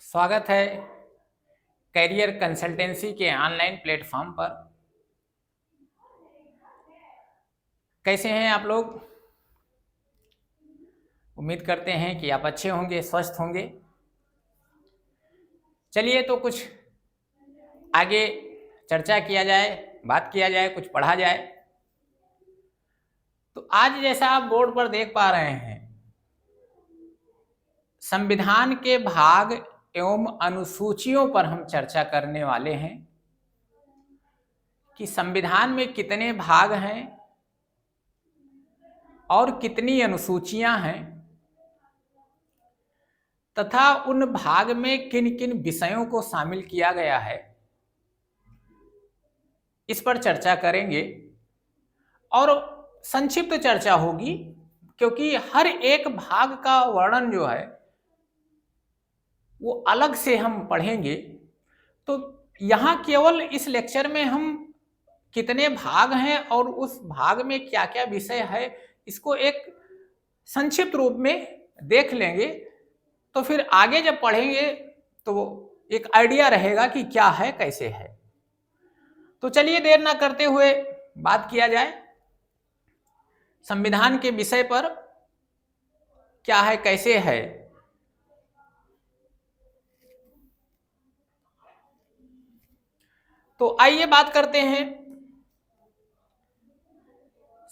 स्वागत है career consultancy के ऑनलाइन प्लेटफॉर्म पर। कैसे हैं आप लोग? उम्मीद करते हैं कि आप अच्छे होंगे, स्वस्थ होंगे। चलिए तो कुछ आगे चर्चा किया जाए, बात किया जाए, कुछ पढ़ा जाए। तो आज जैसा आप बोर्ड पर देख पा रहे हैं, संविधान के भाग एवं अनुसूचियों पर हम चर्चा करने वाले हैं कि संविधान में कितने भाग हैं और कितनी अनुसूचियां हैं, तथा उन भाग में किन किन विषयों को शामिल किया गया है, इस पर चर्चा करेंगे। और संक्षिप्त चर्चा होगी क्योंकि हर एक भाग का वर्णन जो है वो अलग से हम पढ़ेंगे। तो यहाँ केवल इस लेक्चर में हम कितने भाग हैं और उस भाग में क्या क्या विषय है, इसको एक संक्षिप्त रूप में देख लेंगे। तो फिर आगे जब पढ़ेंगे तो एक आइडिया रहेगा कि क्या है, कैसे है। तो चलिए देर ना करते हुए बात किया जाए संविधान के विषय पर, क्या है, कैसे है। तो आइए बात करते हैं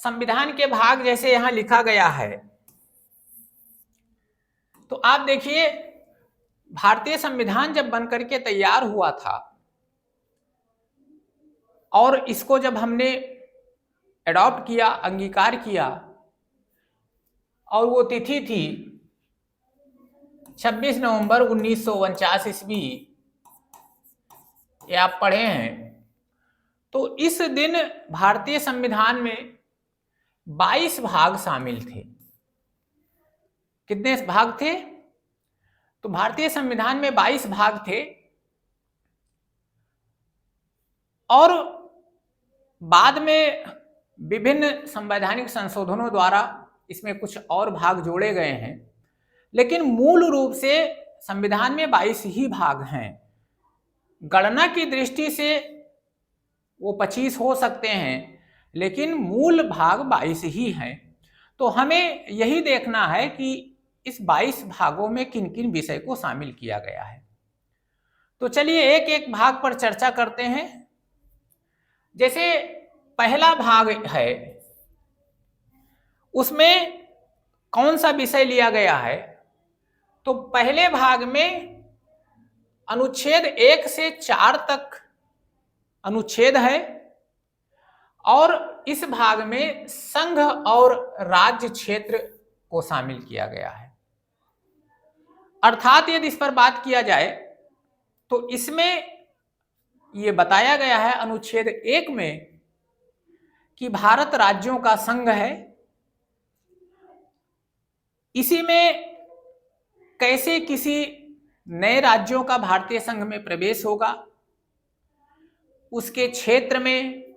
संविधान के भाग। जैसे यहां लिखा गया है, तो आप देखिए, भारतीय संविधान जब बनकर के तैयार हुआ था और इसको जब हमने एडॉप्ट किया, अंगीकार किया, और वो तिथि थी 26 नवंबर 1949 ईस्वी, ये आप पढ़े हैं। तो इस दिन भारतीय संविधान में 22 भाग शामिल थे। कितने भाग थे? तो भारतीय संविधान में 22 भाग थे। और बाद में विभिन्न संवैधानिक संशोधनों द्वारा इसमें कुछ और भाग जोड़े गए हैं, लेकिन मूल रूप से संविधान में 22 ही भाग हैं। गणना की दृष्टि से वो 25 हो सकते हैं, लेकिन मूल भाग 22 ही हैं। तो हमें यही देखना है कि इस 22 भागों में किन किन विषय को शामिल किया गया है। तो चलिए एक एक भाग पर चर्चा करते हैं। जैसे पहला भाग है, उसमें कौन सा विषय लिया गया है? तो पहले भाग में अनुच्छेद 1 से 4 तक अनुच्छेद है, और इस भाग में संघ और राज्य क्षेत्र को शामिल किया गया है। अर्थात यदि इस पर बात किया जाए तो इसमें यह बताया गया है अनुच्छेद 1 में कि भारत राज्यों का संघ है। इसी में कैसे किसी नए राज्यों का भारतीय संघ में प्रवेश होगा, उसके क्षेत्र में,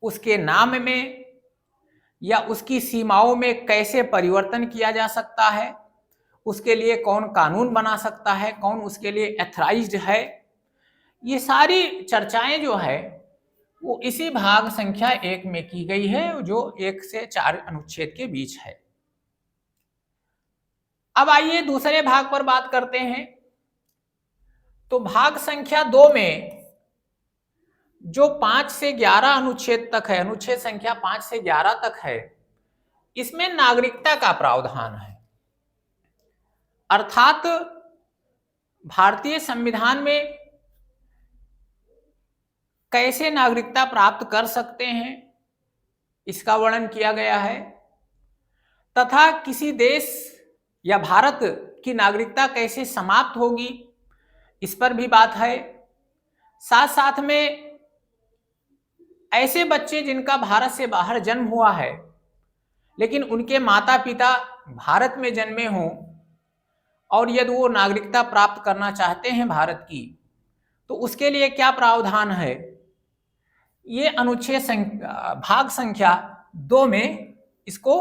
उसके नाम में या उसकी सीमाओं में कैसे परिवर्तन किया जा सकता है, उसके लिए कौन कानून बना सकता है, कौन उसके लिए एथराइज्ड है, ये सारी चर्चाएं जो है वो इसी भाग संख्या 1 में की गई है, जो 1 से 4 अनुच्छेद के बीच है। अब आइए दूसरे भाग पर बात करते हैं। तो भाग संख्या 2 में जो 5 से 11 अनुच्छेद तक है, अनुच्छेद संख्या 5 से 11 तक है, इसमें नागरिकता का प्रावधान है। अर्थात भारतीय संविधान में कैसे नागरिकता प्राप्त कर सकते हैं, इसका वर्णन किया गया है, तथा किसी देश या भारत की नागरिकता कैसे समाप्त होगी, इस पर भी बात है। साथ साथ में ऐसे बच्चे जिनका भारत से बाहर जन्म हुआ है लेकिन उनके माता पिता भारत में जन्मे हों, और यदि वो नागरिकता प्राप्त करना चाहते हैं भारत की, तो उसके लिए क्या प्रावधान है, ये अनुच्छेद भाग संख्या 2 में इसको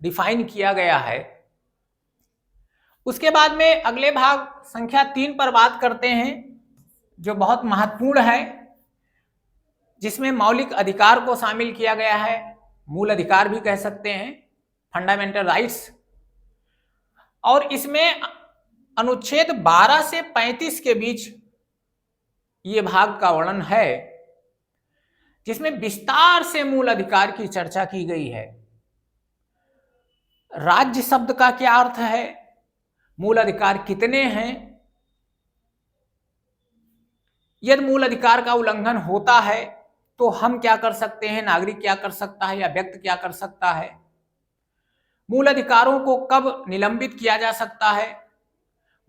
डिफाइन किया गया है। उसके बाद में अगले भाग संख्या 3 पर बात करते हैं, जो बहुत महत्वपूर्ण है, जिसमें मौलिक अधिकार को शामिल किया गया है, मूल अधिकार भी कह सकते हैं, फंडामेंटल राइट्स। और इसमें अनुच्छेद 12 से 35 के बीच ये भाग का वर्णन है, जिसमें विस्तार से मूल अधिकार की चर्चा की गई है। राज्य शब्द का क्या अर्थ है, मूल अधिकार कितने हैं, यदि मूल अधिकार का उल्लंघन होता है तो हम क्या कर सकते हैं, नागरिक क्या कर सकता है या व्यक्ति क्या कर सकता है, मूल अधिकारों को कब निलंबित किया जा सकता है,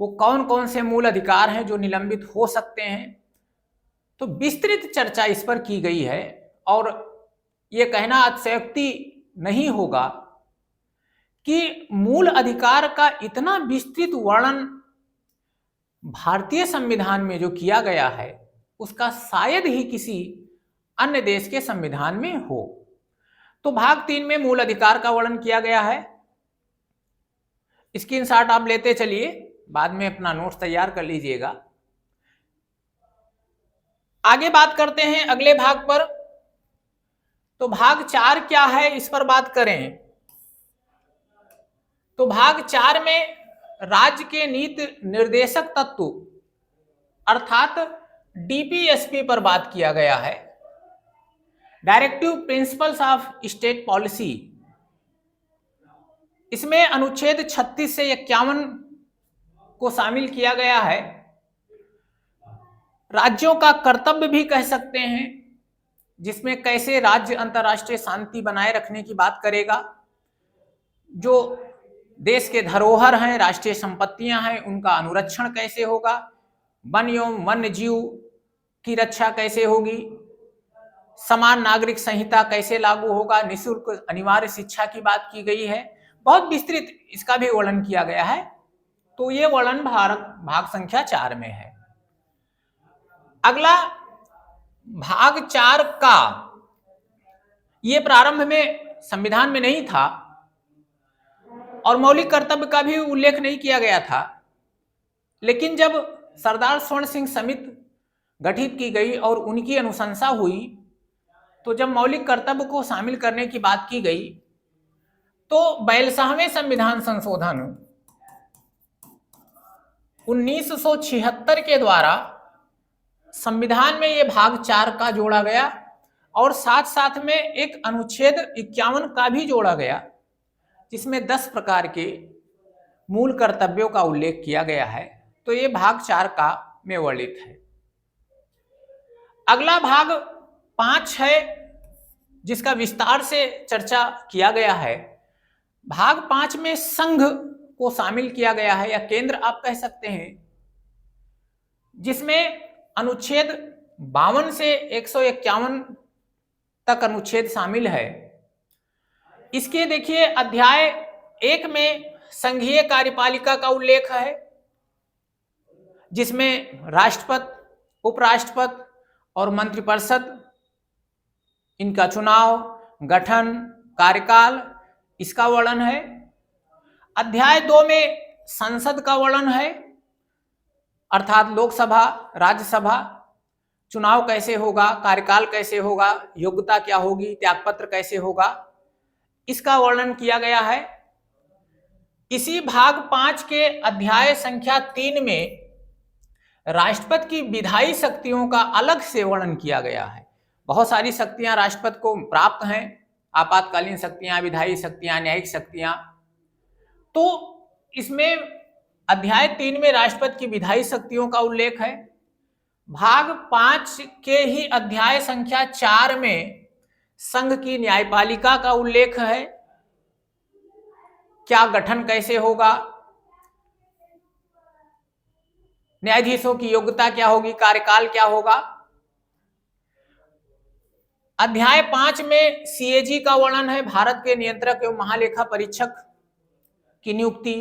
वो कौन कौन से मूल अधिकार हैं जो निलंबित हो सकते हैं। तो विस्तृत चर्चा इस पर की गई है। और ये कहना अतिशयोक्ति नहीं होगा कि मूल अधिकार का इतना विस्तृत वर्णन भारतीय संविधान में जो किया गया है, उसका शायद ही किसी अन्य देश के संविधान में हो। तो भाग 3 में मूल अधिकार का वर्णन किया गया है। स्क्रीनशॉट आप लेते चलिए, बाद में अपना नोट्स तैयार कर लीजिएगा। आगे बात करते हैं अगले भाग पर। तो भाग 4 क्या है, इस पर बात करें। तो भाग 4 में राज्य के नीति निर्देशक तत्व अर्थात डीपीएसपी पर बात किया गया है, directive principles of state policy. इसमें अनुच्छेद 36 से 51 को शामिल किया गया है। राज्यों का कर्तव्य भी कह सकते हैं, जिसमें कैसे राज्य अंतर्राष्ट्रीय शांति बनाए रखने की बात करेगा, जो देश के धरोहर हैं, राष्ट्रीय संपत्तियां हैं, उनका अनुरक्षण कैसे होगा, वन एवं वन्य जीव की रक्षा कैसे होगी, समान नागरिक संहिता कैसे लागू होगा, निःशुल्क अनिवार्य शिक्षा की बात की गई है। बहुत विस्तृत इसका भी वर्णन किया गया है। तो ये वर्णन भाग संख्या 4 में है। अगला भाग 4 का ये प्रारंभ में संविधान में नहीं था और मौलिक कर्तव्य का भी उल्लेख नहीं किया गया था, लेकिन जब सरदार स्वर्ण सिंह समिति गठित की गई और उनकी अनुशंसा हुई, तो जब मौलिक कर्तव्य को शामिल करने की बात की गई, तो 42वें संविधान संशोधन 1976 के द्वारा संविधान में यह भाग 4 का जोड़ा गया और साथ साथ में एक अनुच्छेद 51 का भी जोड़ा गया, जिसमें 10 प्रकार के मूल कर्तव्यों का उल्लेख किया गया है। तो ये भाग 4 का में वर्णित है। अगला भाग 5 है, जिसका विस्तार से चर्चा किया गया है। भाग 5 में संघ को शामिल किया गया है, या केंद्र आप कह सकते हैं, जिसमें अनुच्छेद 52 से 151 तक अनुच्छेद शामिल है। इसके देखिए अध्याय 1 में संघीय कार्यपालिका का उल्लेख है, जिसमें राष्ट्रपति, उपराष्ट्रपति और मंत्रिपरिषद, इनका चुनाव, गठन, कार्यकाल, इसका वर्णन है। अध्याय 2 में संसद का वर्णन है, अर्थात लोकसभा, राज्यसभा, चुनाव कैसे होगा, कार्यकाल कैसे होगा, योग्यता क्या होगी, त्यागपत्र कैसे होगा, इसका वर्णन किया गया है। इसी भाग 5 के अध्याय संख्या 3 में राष्ट्रपति की विधायी शक्तियों का अलग से वर्णन किया गया है। बहुत सारी शक्तियां राष्ट्रपति को प्राप्त हैं, आपातकालीन शक्तियां, विधायी शक्तियां, न्यायिक शक्तियां। तो इसमें अध्याय 3 में राष्ट्रपति की विधायी शक्तियों का उल्लेख है। भाग 5 के ही अध्याय संख्या 4 में संघ की न्यायपालिका का उल्लेख है, क्या गठन कैसे होगा, न्यायाधीशों की योग्यता क्या होगी, कार्यकाल क्या होगा। अध्याय 5 में सीएजी का वर्णन है, भारत के नियंत्रक एवं महालेखा परीक्षक की नियुक्ति,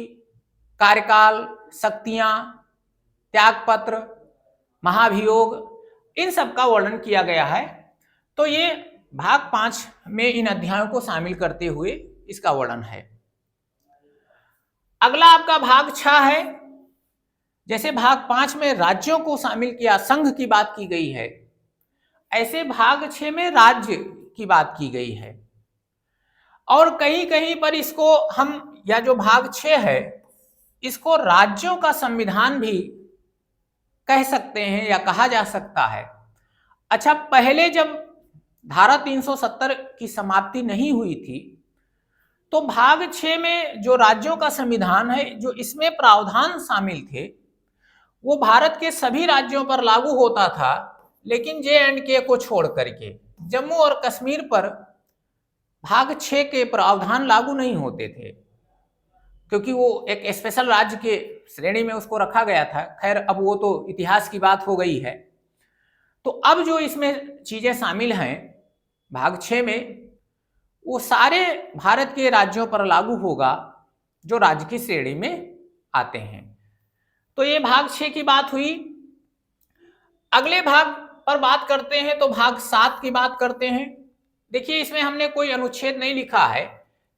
कार्यकाल, शक्तियां, त्यागपत्र, महाभियोग, इन सब का वर्णन किया गया है। तो ये भाग 5 में इन अध्यायों को शामिल करते हुए इसका वर्णन है। अगला आपका भाग 6 है। जैसे भाग 5 में राज्यों को शामिल किया, संघ की बात की गई है, ऐसे भाग 6 में राज्य की बात की गई है। और कहीं कहीं पर इसको हम, या जो भाग 6 है, इसको राज्यों का संविधान भी कह सकते हैं या कहा जा सकता है। अच्छा, पहले जब धारा 370 की समाप्ति नहीं हुई थी, तो भाग 6 में जो राज्यों का संविधान है, जो इसमें प्रावधान शामिल थे, वो भारत के सभी राज्यों पर लागू होता था, लेकिन J&K को छोड़ करके जम्मू और कश्मीर पर भाग 6 के प्रावधान लागू नहीं होते थे, क्योंकि वो एक स्पेशल राज्य के श्रेणी में उसको रखा गया था। खैर, अब वो तो इतिहास की बात हो गई है। तो अब जो इसमें चीजें शामिल हैं भाग 6 में, वो सारे भारत के राज्यों पर लागू होगा जो राज्य की श्रेणी में आते हैं। तो ये भाग 6 की बात हुई। अगले भाग पर बात करते हैं तो भाग 7 की बात करते हैं। देखिए, इसमें हमने कोई अनुच्छेद नहीं लिखा है।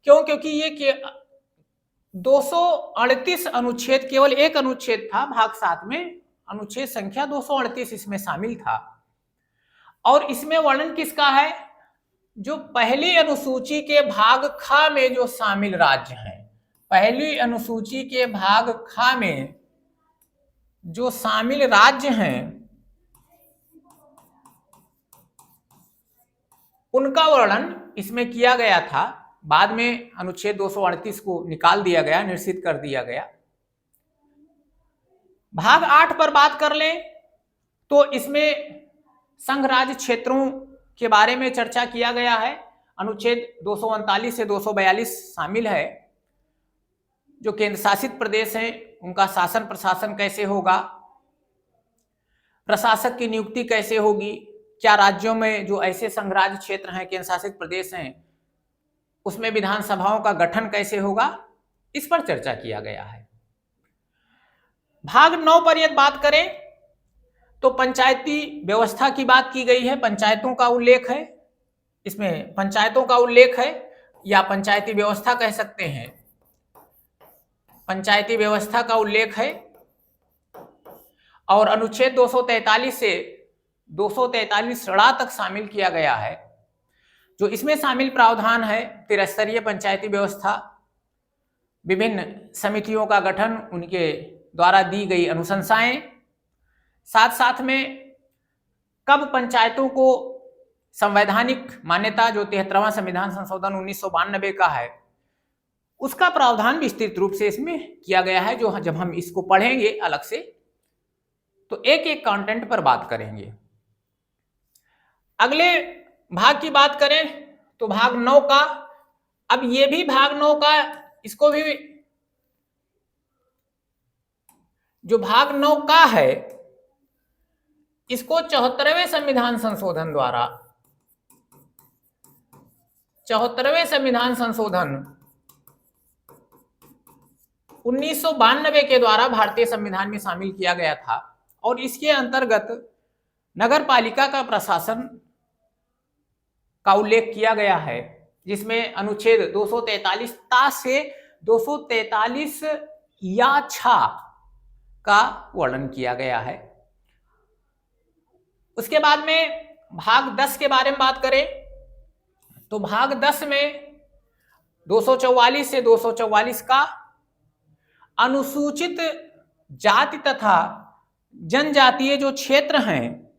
क्यों? क्योंकि ये 238 अनुच्छेद, केवल एक अनुच्छेद था भाग 7 में, अनुच्छेद संख्या 238 इसमें शामिल था। और इसमें वर्णन किसका है? जो पहली अनुसूची के भाग ख में जो शामिल राज्य हैं, पहली अनुसूची के भाग ख में जो शामिल राज्य हैं, उनका वर्णन इसमें किया गया था। बाद में अनुच्छेद 238 को निकाल दिया गया, निश्चित कर दिया गया। भाग 8 पर बात कर लें तो इसमें संघ राज्य क्षेत्रों के बारे में चर्चा किया गया है। अनुच्छेद 239 से 242 शामिल है। जो केंद्र शासित प्रदेश हैं, उनका शासन प्रशासन कैसे होगा, प्रशासक की नियुक्ति कैसे होगी, क्या राज्यों में जो ऐसे संघ राज्य क्षेत्र हैं, केंद्र शासित प्रदेश हैं, उसमें विधानसभाओं का गठन कैसे होगा, इस पर चर्चा किया गया है। भाग 9 पर यदि बात करें तो पंचायती व्यवस्था की बात की गई है। पंचायतों का उल्लेख है, इसमें पंचायतों का उल्लेख है, या पंचायती व्यवस्था कह सकते हैं, पंचायती व्यवस्था का उल्लेख है। और अनुच्छेद 243 से 243 तक शामिल किया गया है। जो इसमें शामिल प्रावधान है, त्रिस्तरीय पंचायती व्यवस्था, विभिन्न समितियों का गठन, उनके द्वारा दी गई अनुशंसाएं, साथ साथ में कब पंचायतों को संवैधानिक मान्यता, जो 73वां संविधान संशोधन 1992 का है, उसका प्रावधान विस्तृत रूप से इसमें किया गया है। जो जब हम इसको पढ़ेंगे अलग से तो एक एक कंटेंट पर बात करेंगे। अगले भाग की बात करें तो भाग 9 का, अब ये भी भाग 9 का, इसको भी, जो भाग 9 का है, इसको 74वें संविधान संशोधन द्वारा, 74वें संविधान संशोधन 1992 के द्वारा भारतीय संविधान में शामिल किया गया था। और इसके अंतर्गत नगर पालिका का प्रशासन का उल्लेख किया गया है, जिसमें अनुच्छेद 243 ता से 243 या छा का वर्णन किया गया है। उसके बाद में भाग 10 के बारे में बात करें तो भाग 10 में 244 से 244 का अनुसूचित जाति तथा जनजातीय जो क्षेत्र हैं,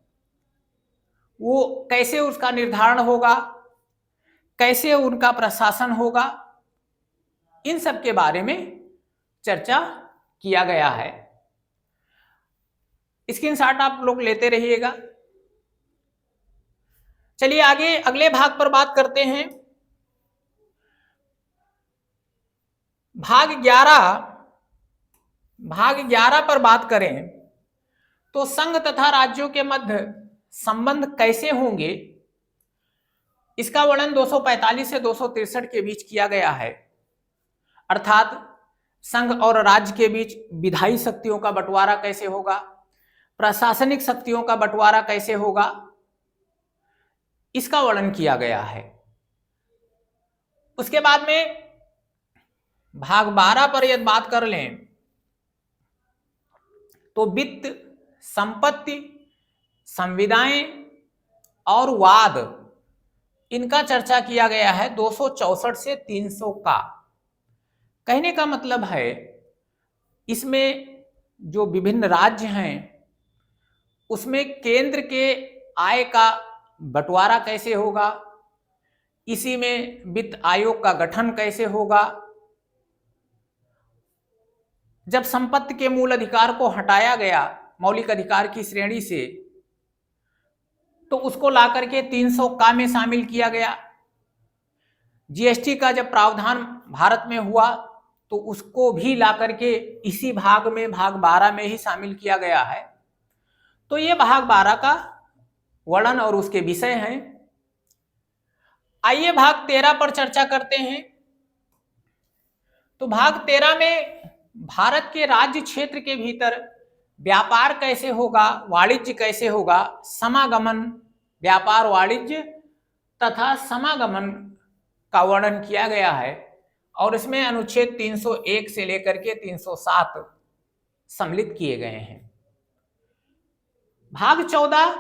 वो कैसे उसका निर्धारण होगा, कैसे उनका प्रशासन होगा, इन सब के बारे में चर्चा किया गया है। स्क्रीनशॉट आप लोग लेते रहिएगा। चलिए आगे अगले भाग पर बात करते हैं। भाग 11 पर बात करें तो संघ तथा राज्यों के मध्य संबंध कैसे होंगे, इसका वर्णन 245 से 263 के बीच किया गया है। अर्थात संघ और राज्य के बीच विधायी शक्तियों का बंटवारा कैसे होगा, प्रशासनिक शक्तियों का बंटवारा कैसे होगा, इसका वर्णन किया गया है। उसके बाद में भाग 12 पर यदि बात कर लें तो वित्त, संपत्ति, संविदाएं और वाद, इनका चर्चा किया गया है 264 से 300 का। कहने का मतलब है इसमें जो विभिन्न राज्य हैं उसमें केंद्र के आय का बंटवारा कैसे होगा, इसी में वित्त आयोग का गठन कैसे होगा, जब संपत्ति के मूल अधिकार को हटाया गया मौलिक अधिकार की श्रेणी से तो उसको ला करके 300 का में शामिल किया गया। जीएसटी का जब प्रावधान भारत में हुआ तो उसको भी ला करके इसी भाग में, भाग 12 में ही शामिल किया गया है। तो ये भाग 12 का वर्णन और उसके विषय हैं। आइए भाग 13 पर चर्चा करते हैं। तो भाग 13 में भारत के राज्य क्षेत्र के भीतर व्यापार कैसे होगा, वाणिज्य कैसे होगा, समागमन, व्यापार वाणिज्य तथा समागमन का वर्णन किया गया है और इसमें अनुच्छेद 301 से लेकर के 307 सम्मिलित किए गए हैं। भाग 14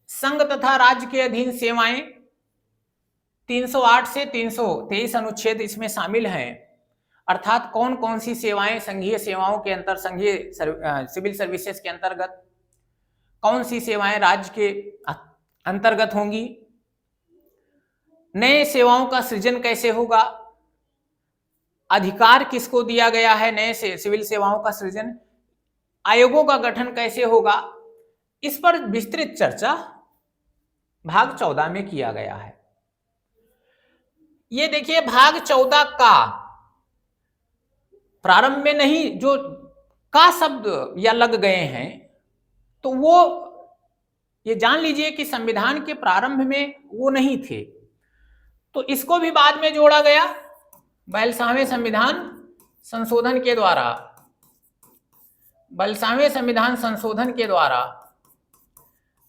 संघ तथा राज्य के अधीन सेवाएं, 308 से 323 अनुच्छेद इसमें शामिल हैं, अर्थात कौन कौन सी सेवाएं संघीय सेवाओं के अंतर, संघीय सिविल सर्विसेज के अंतर्गत, कौन सी सेवाएं राज्य के अंतर्गत होंगी, नए सेवाओं का सृजन कैसे होगा, अधिकार किसको दिया गया है नए से सिविल सेवाओं का सृजन, आयोगों का गठन कैसे होगा, इस पर विस्तृत चर्चा भाग 14 में किया गया है। ये देखिए भाग 14 का प्रारंभ में नहीं जो का शब्द या लग गए हैं तो वो ये जान लीजिए कि संविधान के प्रारंभ में वो नहीं थे, तो इसको भी बाद में जोड़ा गया 42वें संविधान संशोधन के द्वारा। 42वें संविधान संशोधन के द्वारा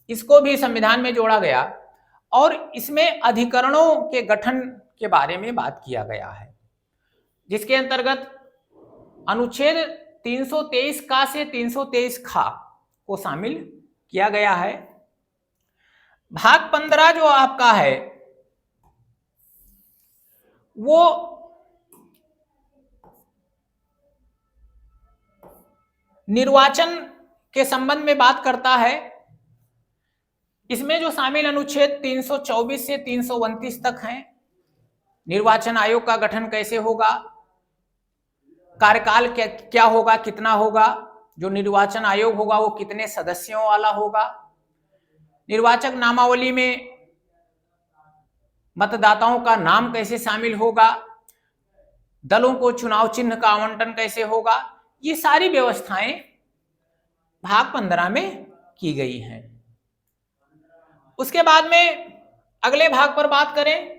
इसको भी संविधान में जोड़ा गया और इसमें अधिकरणों के गठन के बारे में बात किया गया है, जिसके अंतर्गत अनुच्छेद 323 का से 323 खा को शामिल किया गया है। भाग 15 जो आपका है वो निर्वाचन के संबंध में बात करता है। इसमें जो शामिल अनुच्छेद 324 से 329 तक हैं, निर्वाचन आयोग का गठन कैसे होगा, कार्यकाल क्या होगा, कितना होगा, जो निर्वाचन आयोग होगा वो कितने सदस्यों वाला होगा, निर्वाचक नामावली में मतदाताओं का नाम कैसे शामिल होगा, दलों को चुनाव चिन्ह का आवंटन कैसे होगा, ये सारी व्यवस्थाएं भाग 15 में की गई हैं। उसके बाद में अगले भाग पर बात करें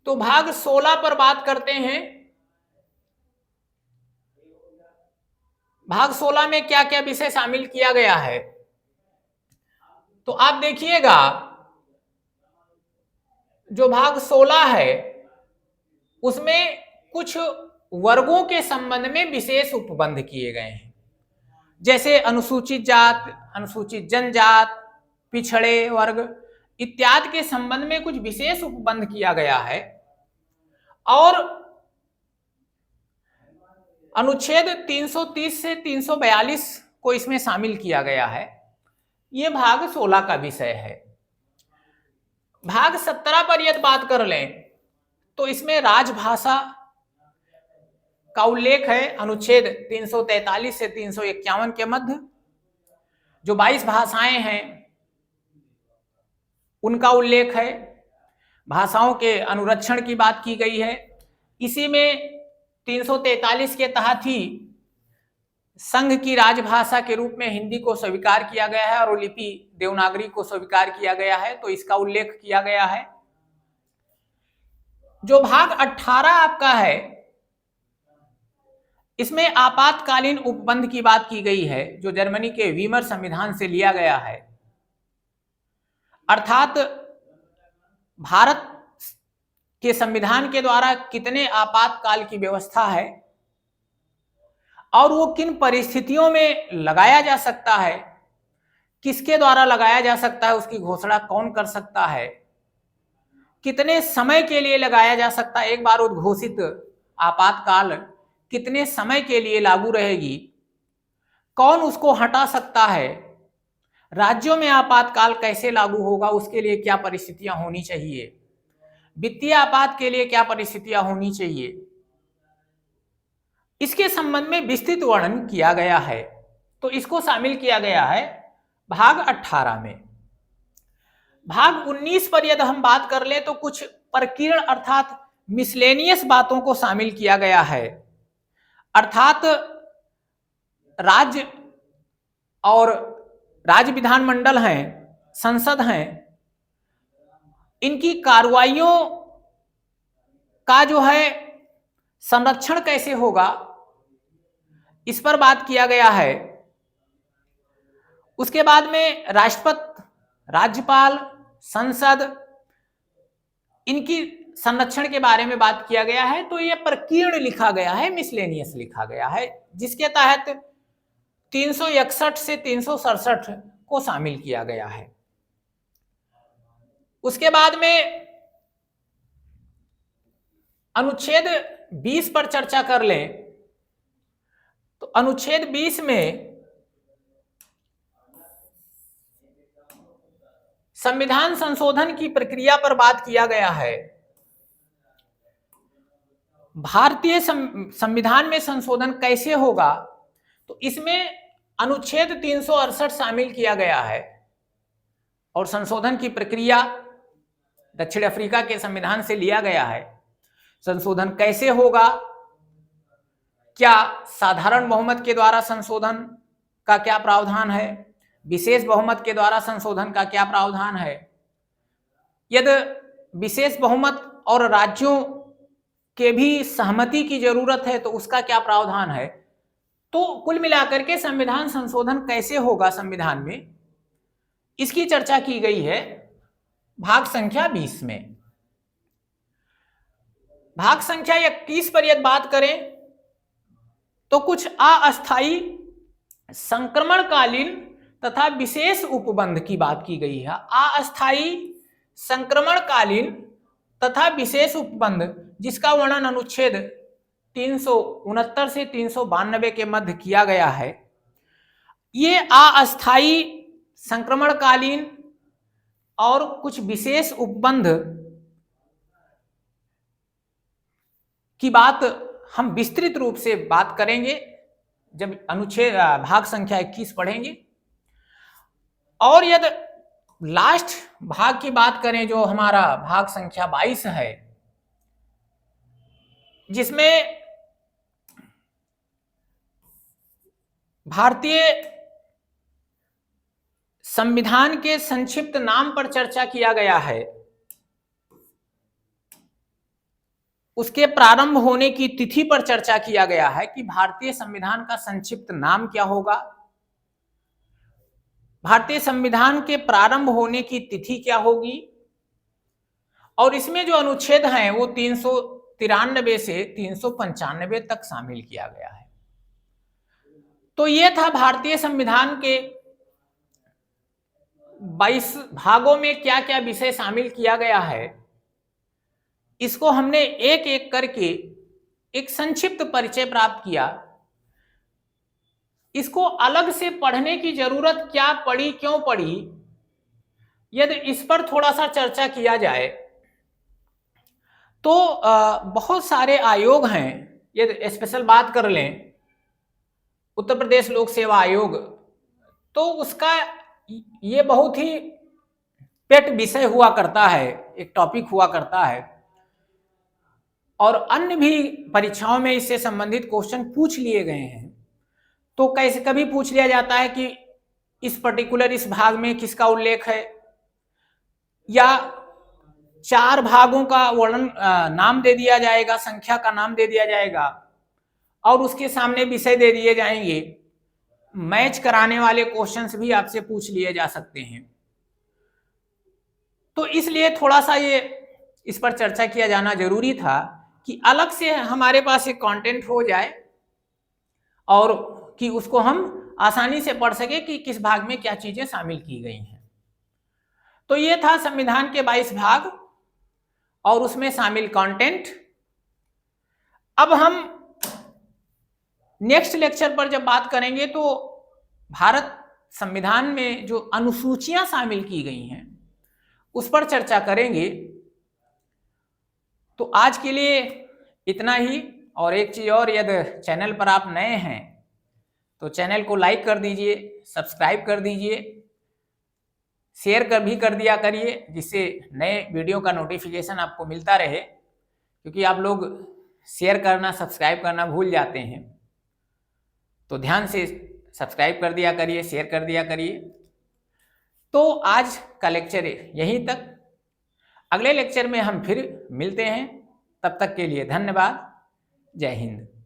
तो भाग 16 पर बात करते हैं। भाग 16 में क्या क्या विषय शामिल किया गया है तो आप देखिएगा जो भाग 16 है उसमें कुछ वर्गों के संबंध में विशेष उपबंध किए गए हैं, जैसे अनुसूचित जात, अनुसूचित जनजात, पिछड़े वर्ग इत्यादि के संबंध में कुछ विशेष उपबंध किया गया है और अनुच्छेद 330 से 342 को इसमें शामिल किया गया है। यह भाग 16 का विषय है। भाग 17 पर यदि बात कर लें तो इसमें राजभाषा का उल्लेख है। अनुच्छेद 343 से 351 के मध्य जो 22 भाषाएं हैं उनका उल्लेख है। भाषाओं के अनुरक्षण की बात की गई है। इसी में 343 के तहत ही संघ की राजभाषा के रूप में हिंदी को स्वीकार किया गया है और लिपि देवनागरी को स्वीकार किया गया है, तो इसका उल्लेख किया गया है। जो भाग 18 आपका है इसमें आपातकालीन उपबंध की बात की गई है जो जर्मनी के वीमर संविधान से लिया गया है, अर्थात भारत कि संविधान के द्वारा कितने आपातकाल की व्यवस्था है और वो किन परिस्थितियों में लगाया जा सकता है, किसके द्वारा लगाया जा सकता है, उसकी घोषणा कौन कर सकता है, कितने समय के लिए लगाया जा सकता है, एक बार उद्घोषित आपातकाल कितने समय के लिए लागू रहेगी, कौन उसको हटा सकता है, राज्यों में आपातकाल कैसे लागू होगा, उसके लिए क्या परिस्थितियां होनी चाहिए, वित्तीय आपात के लिए क्या परिस्थितियां होनी चाहिए, इसके संबंध में विस्तृत वर्णन किया गया है। तो इसको शामिल किया गया है भाग 18 में। भाग 19 पर यदि हम बात कर ले तो कुछ प्रकीर्ण अर्थात मिसलेनियस बातों को शामिल किया गया है, अर्थात राज्य और राज्य विधानमंडल हैं, संसद हैं, इनकी कार्रवाइयों का जो है संरक्षण कैसे होगा, इस पर बात किया गया है। उसके बाद में राष्ट्रपति, राज्यपाल, संसद, इनकी संरक्षण के बारे में बात किया गया है। तो यह प्रकीर्ण लिखा गया है, मिसलेनियस लिखा गया है, जिसके तहत 361 से 367 को शामिल किया गया है। उसके बाद में अनुच्छेद 20 पर चर्चा कर लें तो अनुच्छेद 20 में संविधान संशोधन की प्रक्रिया पर बात किया गया है। भारतीय संविधान में संशोधन कैसे होगा, तो इसमें अनुच्छेद 368 शामिल किया गया है और संशोधन की प्रक्रिया दक्षिण अफ्रीका के संविधान से लिया गया है। संशोधन कैसे होगा, क्या साधारण बहुमत के द्वारा संशोधन का क्या प्रावधान है, विशेष बहुमत के द्वारा संशोधन का क्या प्रावधान है, यदि विशेष बहुमत और राज्यों के भी सहमति की जरूरत है तो उसका क्या प्रावधान है। तो कुल मिलाकर के संविधान संशोधन कैसे होगा संविधान में, इसकी चर्चा की गई है भाग संख्या 20 में। भाग संख्या 21 पर यदि बात करें तो कुछ अस्थायी, संक्रमणकालीन तथा विशेष उपबंध की बात की गई है। अस्थायी, संक्रमणकालीन तथा विशेष उपबंध, जिसका वर्णन अनुच्छेद 369 से 392 के मध्य किया गया है। ये अस्थायी, संक्रमणकालीन और कुछ विशेष उपबंध की बात हम विस्तृत रूप से बात करेंगे जब अनुच्छेद भाग संख्या 21 पढ़ेंगे। और यदि लास्ट भाग की बात करें जो हमारा भाग संख्या 22 है, जिसमें भारतीय संविधान के संक्षिप्त नाम पर चर्चा किया गया है, उसके प्रारंभ होने की तिथि पर चर्चा किया गया है कि भारतीय संविधान का संक्षिप्त नाम क्या होगा, भारतीय संविधान के प्रारंभ होने की तिथि क्या होगी, और इसमें जो अनुच्छेद हैं वो 393 से 395 तक शामिल किया गया है। तो ये था भारतीय संविधान के 22 भागों में क्या क्या विषय शामिल किया गया है। इसको हमने एक एक करके एक संक्षिप्त परिचय प्राप्त किया। इसको अलग से पढ़ने की जरूरत क्या पड़ी, क्यों पड़ी, यदि इस पर थोड़ा सा चर्चा किया जाए तो बहुत सारे आयोग हैं। यदि स्पेशल बात कर लें उत्तर प्रदेश लोक सेवा आयोग, तो उसका ये बहुत ही पेट विषय हुआ करता है, एक टॉपिक हुआ करता है, और अन्य भी परीक्षाओं में इससे संबंधित क्वेश्चन पूछ लिए गए हैं। तो कैसे कभी पूछ लिया जाता है कि इस पर्टिकुलर इस भाग में किसका उल्लेख है, या 4 भागों का वर्णन नाम दे दिया जाएगा, संख्या का नाम दे दिया जाएगा और उसके सामने विषय दे दिए जाएंगे। मैच कराने वाले क्वेश्चंस भी आपसे पूछ लिए जा सकते हैं। तो इसलिए थोड़ा सा ये इस पर चर्चा किया जाना जरूरी था कि अलग से हमारे पास एक कंटेंट हो जाए और कि उसको हम आसानी से पढ़ सके कि किस भाग में क्या चीजें शामिल की गई हैं। तो ये था संविधान के 22 भाग और उसमें शामिल कंटेंट। अब हम नेक्स्ट लेक्चर पर जब बात करेंगे तो भारत संविधान में जो अनुसूचियां शामिल की गई हैं उस पर चर्चा करेंगे। तो आज के लिए इतना ही। और एक चीज और, यदि चैनल पर आप नए हैं तो चैनल को लाइक कर दीजिए, सब्सक्राइब कर दीजिए, शेयर भी कर दिया करिए, जिससे नए वीडियो का नोटिफिकेशन आपको मिलता रहे, क्योंकि आप लोग शेयर करना, सब्सक्राइब करना भूल जाते हैं। तो ध्यान से सब्सक्राइब कर दिया करिए, शेयर कर दिया करिए। तो आज का लेक्चर यहीं तक। अगले लेक्चर में हम फिर मिलते हैं। तब तक के लिए धन्यवाद। जय हिंद।